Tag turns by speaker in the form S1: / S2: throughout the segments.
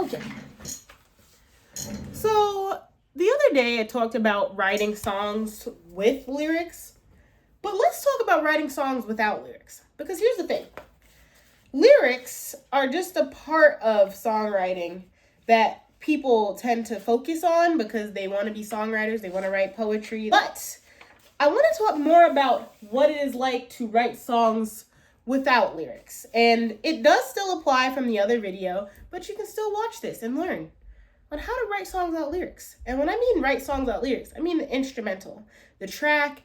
S1: Okay. So the other day I talked about writing songs with lyrics, but let's talk about writing songs without lyrics. Because here's the thing. Lyrics are just a part of songwriting that people tend to focus on because they want to be songwriters, they want to write poetry. But I want to talk more about what it is like to write songs without lyrics. And it does still apply from the other video, but you can still watch this and learn on how to write songs without lyrics. And when I mean write songs without lyrics, I mean the instrumental, the track.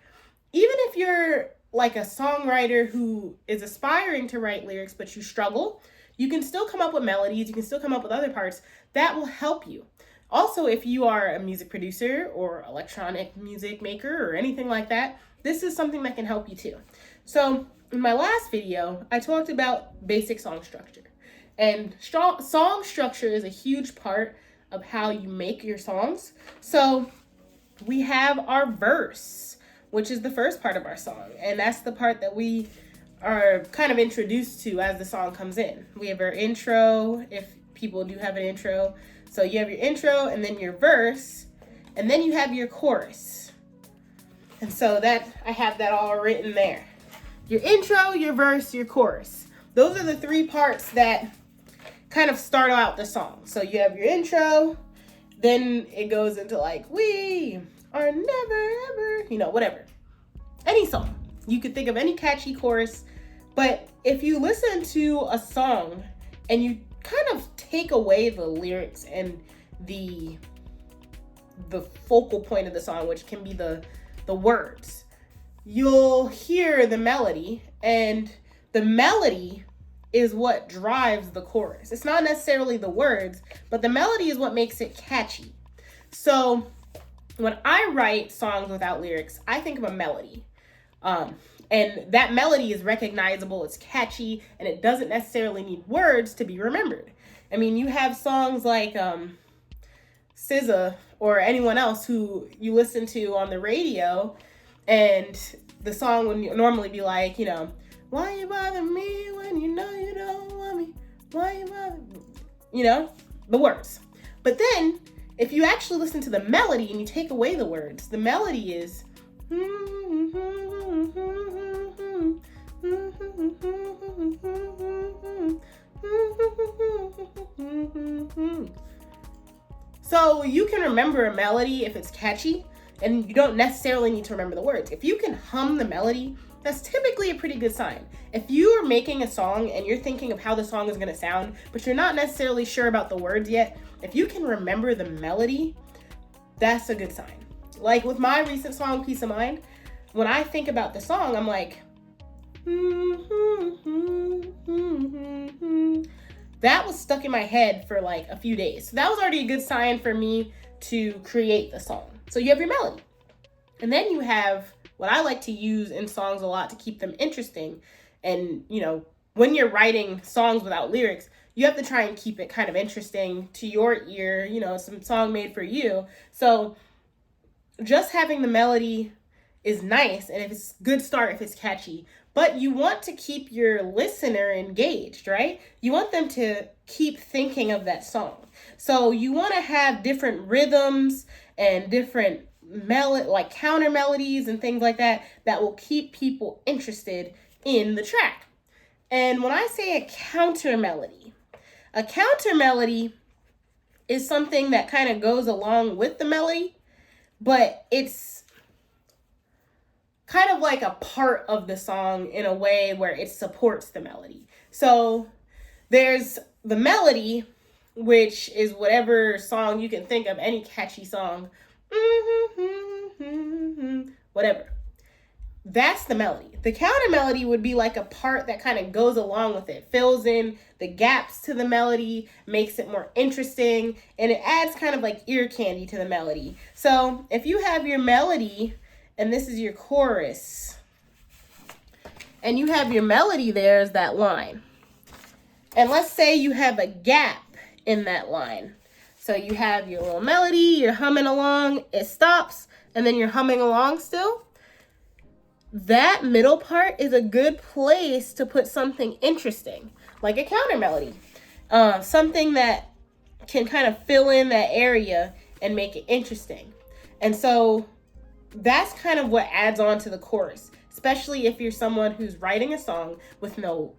S1: Even if you're like a songwriter who is aspiring to write lyrics, but you struggle, you can still come up with melodies, you can still come up with other parts that will help you. Also, if you are a music producer or electronic music maker or anything like that, this is something that can help you too. So in my last video, I talked about basic song structure. And song structure is a huge part of how you make your songs. So we have our verse, which is the first part of our song. And that's the part that we are kind of introduced to as the song comes in. We have our intro, if people do have an intro. So you have your intro and then your verse, and then you have your chorus. And so that I have that all written there. Your intro, your verse, your chorus. Those are the three parts that kind of start out the song. So you have your intro, then it goes into like, we are never ever, whatever. Any song. You could think of any catchy chorus, but if you listen to a song and you kind of take away the lyrics and the focal point of the song, which can be the words, you'll hear the melody, and the melody is what drives the chorus. It's not necessarily the words, but the melody is what makes it catchy. So when I write songs without lyrics, I think of a melody. And that melody is recognizable, it's catchy, and it doesn't necessarily need words to be remembered. I mean, you have songs like SZA or anyone else who you listen to on the radio, and the song would normally be like, why you bother me when you know you don't want me? Why you bother me? The words. But then, if you actually listen to the melody and you take away the words, the melody is so you can remember a melody if it's catchy, and you don't necessarily need to remember the words. If you can hum the melody, that's typically a pretty good sign. If you are making a song and you're thinking of how the song is going to sound, but you're not necessarily sure about the words yet, if you can remember the melody, that's a good sign. Like with my recent song, Peace of Mind, when I think about the song, I'm like, that was stuck in my head for like a few days. So that was already a good sign for me to create the song. So you have your melody. And then you have what I like to use in songs a lot to keep them interesting. And, when you're writing songs without lyrics, you have to try and keep it kind of interesting to your ear, some song made for you. So just having the melody is nice, and if it's a good start, if it's catchy, but you want to keep your listener engaged, right? You want them to keep thinking of that song. So you want to have different rhythms and different counter melodies and things like that will keep people interested in the track. And when I say a counter melody is something that kind of goes along with the melody, but it's kind of like a part of the song in a way where it supports the melody. So there's the melody, which is whatever song you can think of, any catchy song, whatever. That's the melody. The counter melody would be like a part that kind of goes along with it, fills in the gaps to the melody, makes it more interesting, and it adds kind of like ear candy to the melody. So if you have your melody and this is your chorus, and you have your melody there as that line, and let's say you have a gap in that line. So you have your little melody, you're humming along, it stops, and then you're humming along still. That middle part is a good place to put something interesting, like a counter melody. Something that can kind of fill in that area and make it interesting. And so that's kind of what adds on to the chorus, especially if you're someone who's writing a song with no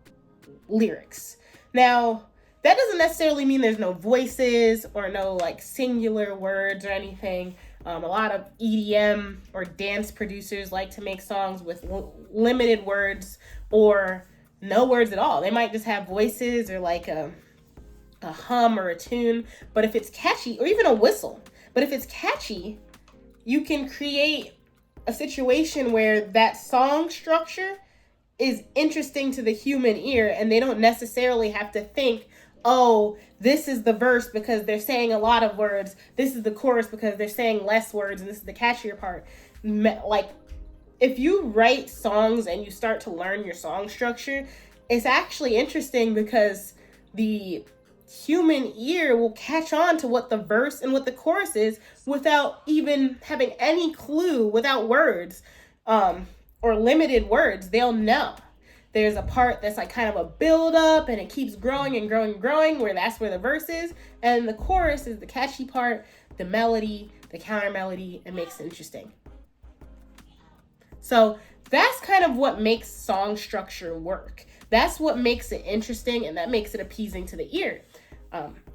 S1: lyrics. Now, that doesn't necessarily mean there's no voices or no like singular words or anything. A lot of EDM or dance producers like to make songs with limited words or no words at all. They might just have voices or like a hum or a tune. But if it's catchy, or even a whistle, but if it's catchy, you can create a situation where that song structure is interesting to the human ear, and they don't necessarily have to think, oh, this is the verse because they're saying a lot of words, this is the chorus because they're saying less words, and this is the catchier part. Like, if you write songs and you start to learn your song structure, it's actually interesting because the human ear will catch on to what the verse and what the chorus is without even having any clue, without words or limited words. They'll know. There's a part that's like kind of a build up and it keeps growing and growing and growing, where that's where the verse is. And the chorus is the catchy part, the melody, the counter melody, and makes it interesting. So that's kind of what makes song structure work. That's what makes it interesting, and that makes it appeasing to the ear.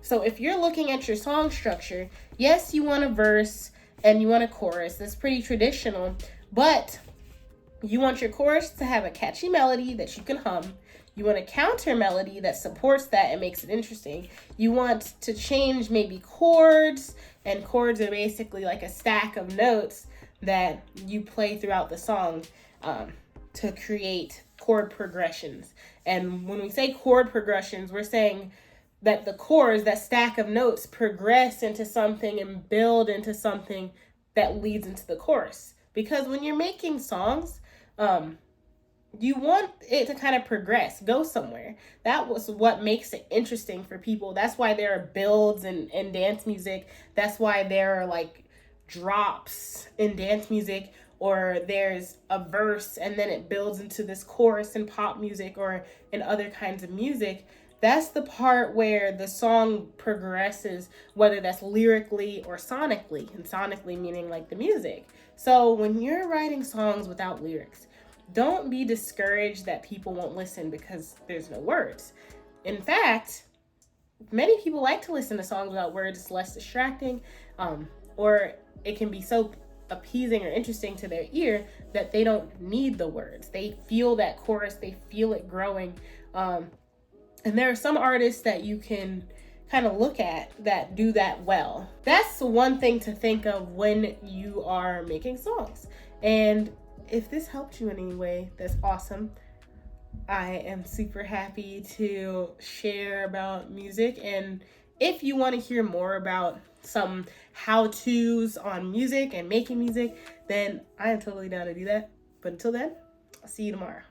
S1: So if you're looking at your song structure, yes, you want a verse and you want a chorus. That's pretty traditional, but you want your chorus to have a catchy melody that you can hum. You want a counter melody that supports that and makes it interesting. You want to change maybe chords, and chords are basically like a stack of notes that you play throughout the song to create chord progressions. And when we say chord progressions, we're saying that the chords, that stack of notes, progress into something and build into something that leads into the chorus. Because when you're making songs, you want it to kind of progress, go somewhere. That was what makes it interesting for people. That's why there are builds in dance music. That's why there are like drops in dance music, or there's a verse and then it builds into this chorus in pop music or in other kinds of music. That's the part where the song progresses, whether that's lyrically or sonically, and sonically meaning like the music. So when you're writing songs without lyrics, don't be discouraged that people won't listen because there's no words. In fact, many people like to listen to songs without words. It's less distracting, or it can be so appeasing or interesting to their ear that they don't need the words. They feel that chorus, they feel it growing. And there are some artists that you can kind of look at that do that well. That's one thing to think of when you are making songs. And if this helped you in any way, that's awesome. I am super happy to share about music. And if you want to hear more about some how-tos on music and making music, then I am totally down to do that. But until then, I'll see you tomorrow.